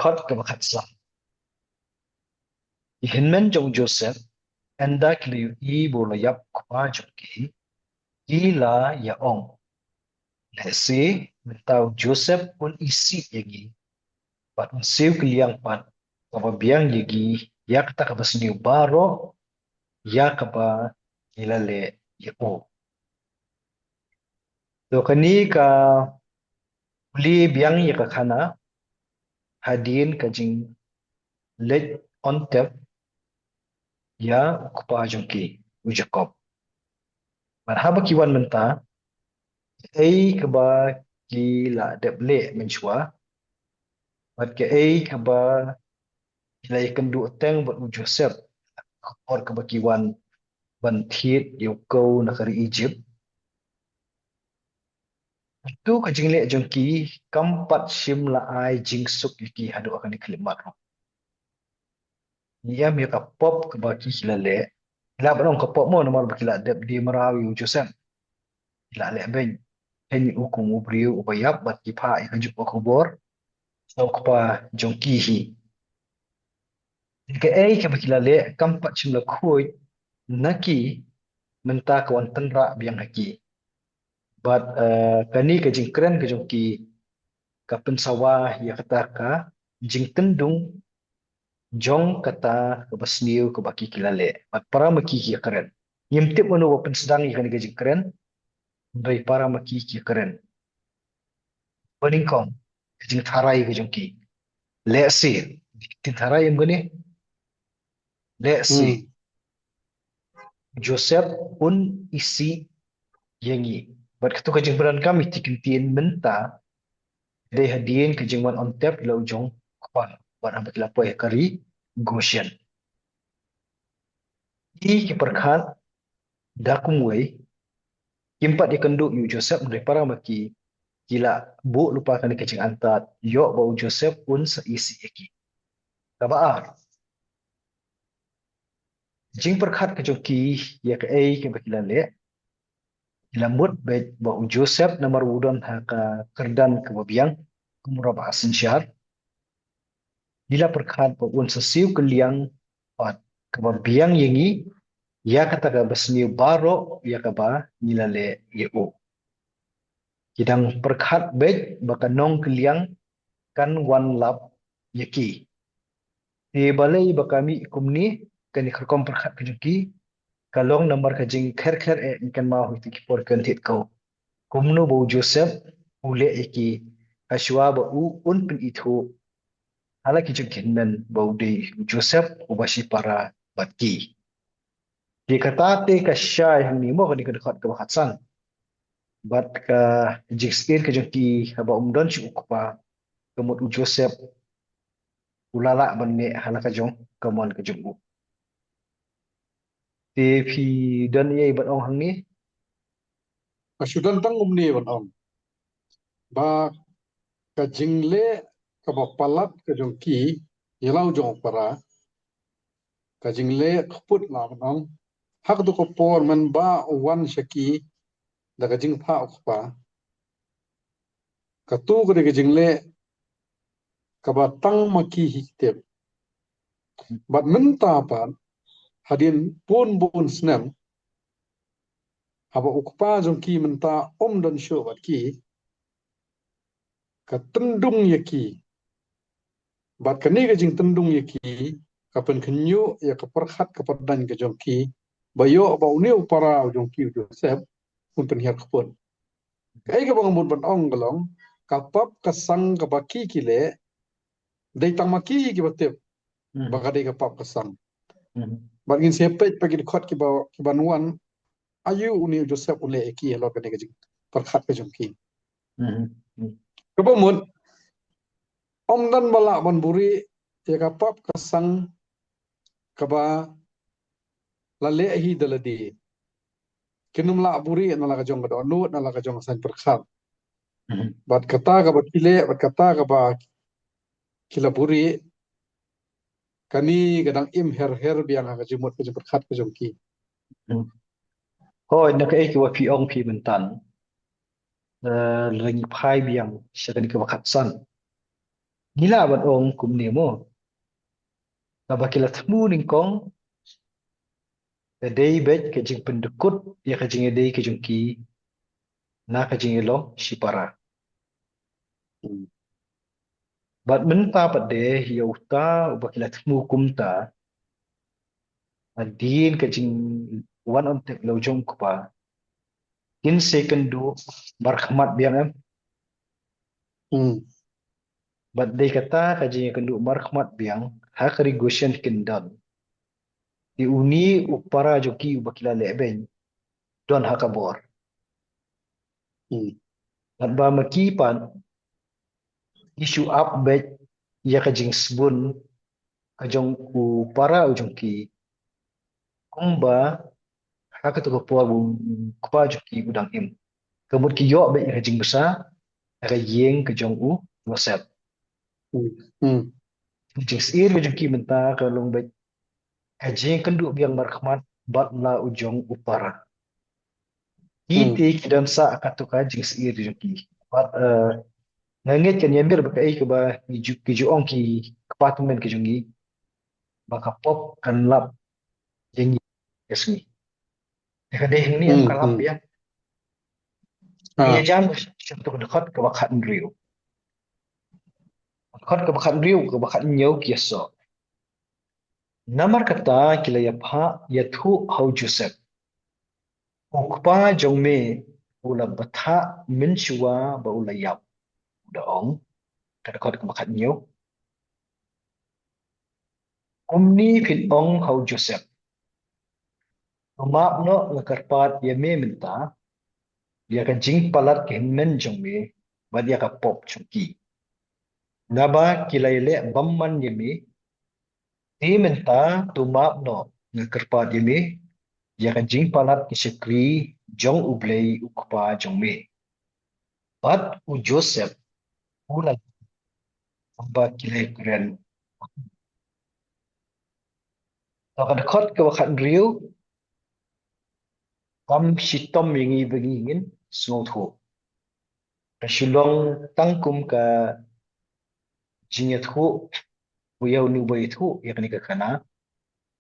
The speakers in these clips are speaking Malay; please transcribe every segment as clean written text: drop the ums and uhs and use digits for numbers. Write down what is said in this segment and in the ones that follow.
khot ka bakhat sa hinmen jong Joseph enda kliu I bolo yap kwa jong ki la ya ong le se mentau Joseph un isi yagi pat un siu kliang pat ka biang yagi yak ta ka basniu baro ya ka ba ilale ya o to kani ka uli biang ya ka khana hadin ka jing let on tap ya kupa jongki u Jacob man haba kiwan menta ai ka ba ki la deble menchua bat ke ai ka ba la ikan du teng bat u Joseph or ka ba kiwan ban thiet yo ko na kari Egypt tu ka jingle jongki kampat shim la ai jing suk ki hadu akan iklimat ya mi ka pop ka ba ki hilale la ba ka pop mo na mar ba ki la deb di marawi u Joseph la le ben hen ukung ubriu ubayap bat ki pha i kanjuk kubor so pa jongki hi ke ai ka bakila le kampat chimla khoi naki menta ka wan tanra biang haki but kani ka jingkren ka jongki ka pensawa ya kata ka jing tendung jong kata ka basniu ka baki kilale but para maki ki karen yimtip manu wa pensedang ikan ka jingkren doi para maki ki karen paningkong ka jing tharai ka jongki le si tin tharai em gani le si Hmm. Joseph pun isi yangi bat katu ka jing beran kami tikintin menta dai hadien ka jing wan on tap lo jong kwan bat ambat la poe kari Goshen I ki perkhat da kumwei kimpat ikendu yu Joseph dari para maki kila bu lupa kan ka jing antat yo bau Joseph pun seisi eki tabaar jing perkhat ka joki ya ka ai ka bakila le lamut bet bau Joseph namar wudon ha ka kerdan ke babiang kumuraba asin syar dila perkhat po un sesiu keliang pat kebabiang yengi ya kata ka basniu baro ya ka ba nilale yeu kidang perkhat bet baka nong keliang kan wan lap yeki e balai bakami kumni kan ikhkom perkhat kejuki kalong nomor kajing kher kher ikan mau itu kipor kan tit kau kumno bo Joseph ule eki ashwa ba u un pin itu hala kijung kinmen bo de Joseph ubashi para batki di kata te ka syai hang ni mo kan dekat ke bakatsan bat ka jikskin ke jengki haba umdon ci ukpa kemut u Joseph ulala banne hala ka jong kemon ke jung te phi dan ye bat ong hang ni Sudan tang umni ban ong ba ka jingle ka ba palat ka jongki yelau jong para ka jingle khput na ban ong hak du ko por man ba wan shaki da ka jing pha pa ka tu ka jingle ka ba tang maki hikte bat men ta pa hadin pun bun snam haba ukpa jongki menta dan sho bat ki ka tendung yaki bat kani ka jing tendung yaki kapan kenyu ya ka perkhat ka padan ka jongki bayo ba uniu para jongki Joseph pun penhiar kapun kai ka bang mun ban ong galong kapap kasang ka baki kile dai tamaki ki batep baka dai kapap kasang bagin sepet pagi khot ki banuan ayu uniu Joseph ule eki helot kani ka jing perkhat ka jongki kapamun om dan bala ban buri ya kapap kasang kaba lale hi daladi kinum la buri na la jong do nu na la jong san perkhat bat kata ka ba kile bat kata ka ba kila buri kani gadang im her her biang ka jimot ka jim perkhat ka jongki hoi na ka eki wa phi ong phi mentan ring phai biang syakani ke bakatsan Ngila bat ong kum ni mo. Kabakila temu ningkong kadai bet kajing pendekut ya kajing edai kajing ki na kajing elong shipara. Hmm. Bat menta pat de ya uta bakila temu kum ta adin kajing wan on tek lo jong kupa. Kin second do marhamat biang em. Hmm. Bat de kata kajing kendu marhamat biang ha kari goshen kindan. Di uni upara joki bakila leben don hakabor. Hmm. Bat ba makipan isu update ya kajing sebun kajong upara ujung ki kumba haka to ko bung kwa joki udang im. Kemud ki yo be kajing besar ka yeng kajong u wasap. Hmm. Hmm. Kajing sir ujung ki menta kalong be kajing kendu biang markmat bat la ujung upara. Hmm. Iti kidan sa akatu kajing sir ujung ki. Bat ngangit kan yamir ba kai ke ba kiju ong ki apartment kajung gi baka pop kan lap jengi kesmi. Kadeh ni am Hmm. kalap Hmm. ya. Ia Ah. jam untuk dekat ke bakat riu. Dekat ke bakat riu ke bakat nyau kiaso. Namar kata kila ya pha ya thu hau Joseph. Ukpa jong me ula batha min shua ba ula yap. Daong ke dekat ke bakat nyau. Umni fit ong hau Joseph. Umap no ngekarpat ya me minta. Dia ka jing palat ke men jong me. Ba dia ka pop chungki. Ngaba kila ile bamman ya me. Di minta tumap no ngekarpat ya me. Dia ka jing palat ke sekri jong ublei ukpa jong me. Bat u Joseph ulan amba kilay kren. Taka dekat ke wakat riu kam sitom yengi begingin sungut ho. Kasulong tangkum ka jinyat ho uyau ni ubay ho yakni ka kana.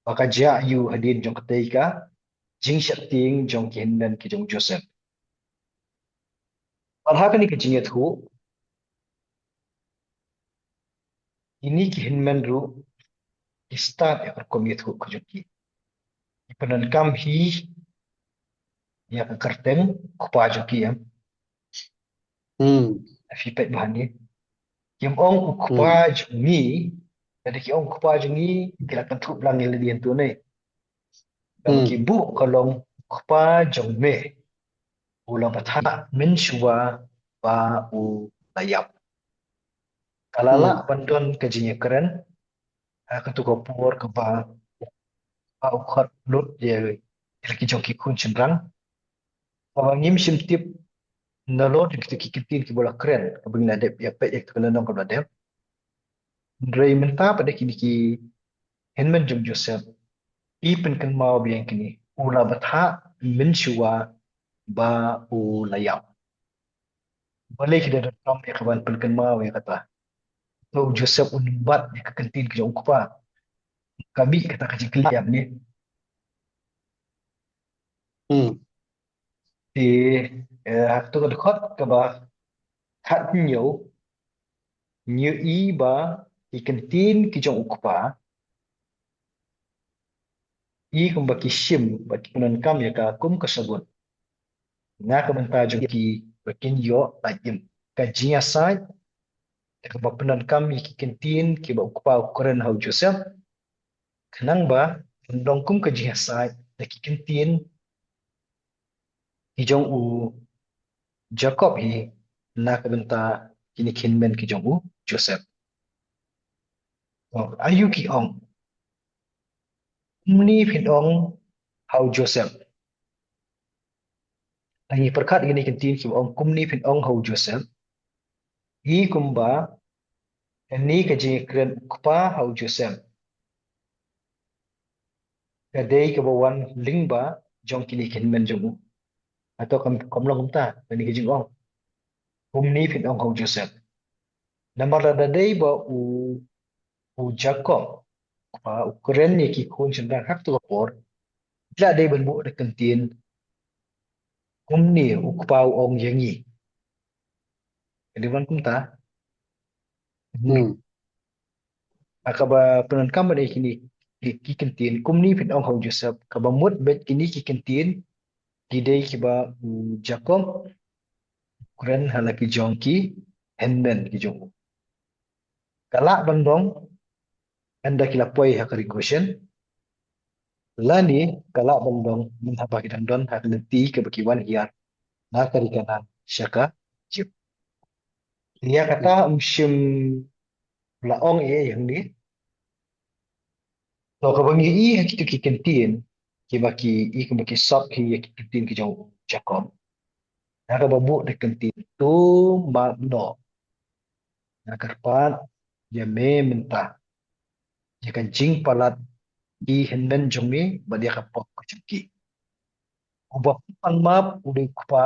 Baka ja yu hadin jong katay ka jing syating jong kihindan ki jong Joseph. Palhaka ni ka jinyat ho ini kihinman ru start ya komit ho ka jong ki. Ipanan kam hi ya ka karteng kupa jong ki ya. Hmm. Fipet bahan ni. Kim ong Hmm. ukpa jungi, jadi ki ong ukpa jungi, kila kentup lang yang lebih tu ni. Kalau ki Hmm. bu kalong ukpa jong me, ulang patha min shua ba u layap. Kalala Hmm. bandon kajinya keren, ketuk opor ke ba ukhat lut dia laki jong ki kun cendrang. Kalau ngim sim tip nalo di kita kikitin ki bola keren, kebing nadep ya pek ya kena nong kalau nadep. Dray menta pada kini ki henman jong Joseph Ipin kan mau biang kini. Ula batha min shua ba u layap. Balik kita datang ya kawan pin kan mau ya kata. Tu Joseph unbat ya ke kantin ke jauh kupa. Kami kata kecil keliap ni. Hmm. Di tu ke dekat ke bah kat nyau nyu i ba di kantin ke jauh kupa. I kumbaki sim bagi punan kam ya ka kum kesebut. Nga ka mentajung ki bakin yo lajim. Kajinya sai kebapenan kami ki kantin ki ba ukupa ukuran hau Joseph kenang ba mendongkum ke jihasai da ki kantin ki jong u Jacob hi na ka benta kini kinmen ki jong u Joseph. Oh, ayu ki ong mni phin ong hau Joseph. Lagi perkat gini kantin ki ong kumni phin ong hau Joseph. I kumba ni ka jing kren kupa hau Joseph. Kadai ke bawan lingba jong kini kinmen jong u atau kam long ta ni ka jing ong kumni phin ong hau Joseph. Namar da dai ba u Jacob ba Ukraine ni ki kun chen hak tu por la dai ban bu de kentin kum ni u pau ong yengi di wan kum ta Hmm. akaba penan kam ba kini ki kentin kum ni pin ong ho Joseph kaba mut bet kini ki kentin ki dai ki ba u Jacob Ukraine hala ki jong ki henben ki jong kala bang dong anda kila poi hak regression lani kala bang dong min haba ki dang don hak lenti ke bakiwan hiar na kari kanan syaka jip dia kata musim laong yang ni to ka bangi i ki tu ki kentin ki baki i ki baki sap ki ki kentin ki jong jakom na ka babu de kentin tu ma no na karpan dia me mentah dia kan jing palat i henben jong ni ba dia ka pok ko ki ubah pang map udah kupa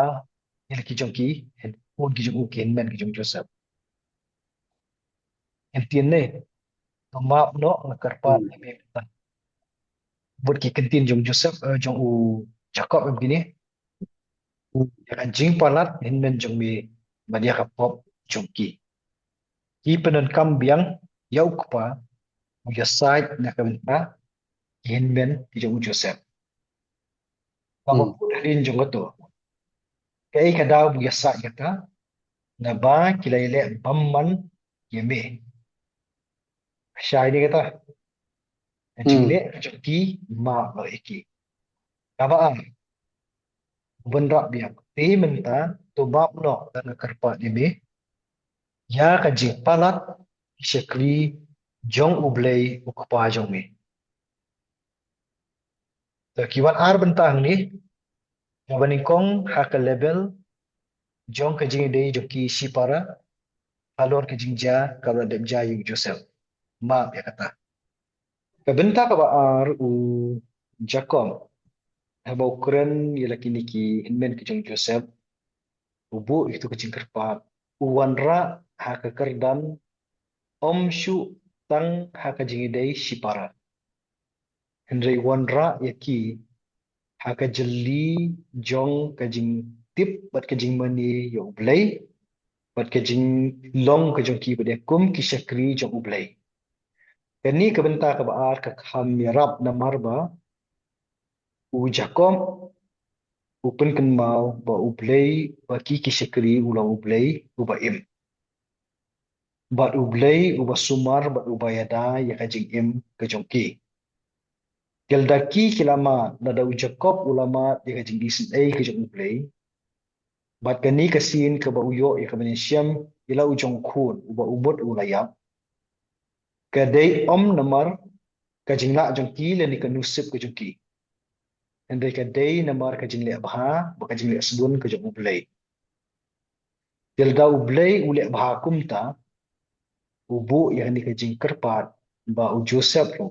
yang ki jong ki hen pun ki jong u ki henben ki jong joseph kentin ne to map no na karpan Hmm. dia me mentah buat ki kentin jong joseph jong u jakob begini Hmm. dia kan jing palat henben jong mi ba dia ka pop jong ki ki penan kam biang yau kupa uja side na kabenta henben ki jong u joseph kamu Hmm. pun din jong to kai kada buya sa kata na ba kilaile bamman yeme syai ni kata jingle Hmm. jong ki ma lo iki kabaan benrak biang ti menta tu bab no dan karpa ni ya ka jing palat shekli jong ublei ukpa jong mi to kiwan ar bentang ni kabaning kong ha ka level jong ka jing dei jong ki sipara alor ka jing ja ka ba dem ja yu joseph ma ya kata ka benta ka ba ar u jakom ha ba ukren ya laki ni ki inmen ki jong joseph ubu itu ka jing kerpa uwanra ha ka kerdan om shu tang ha ka jing dei sipara Henry wanra ya ki haka jelli jong kajing tip bat kajing mani yo ublay bat kajing long kajong ki bade kum ki shakri jong ublay kani kabenta ka baar ka kham yarab na marba u jakom upen kan mau ba ublay ba ki shakri ulang ublay u ba im bat ublay u ba sumar bat u ba yada ya kajing im kajong ki Geldaki kilama nada u jakob ulama ya kajing isin ay kajong ublay Bat kani kasin ka ba uyo ya ka siam ila ujong khun uba umut ulayap ka day om namar ka jingla jong ki le ni ka nusip ka jong ki and ka day namar ka jingle abha ba ka jingle asbun ka jong ublay dilda ublay ule abha kumta ubu ya ni ka jing kerpat ba u joseph ro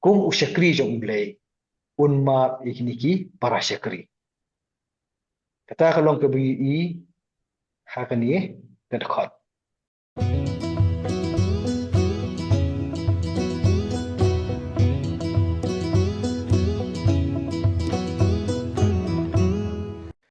kum u shakri jong ublay unma ikni ki para shakri kata kalong ka bi i hakani ka dakhat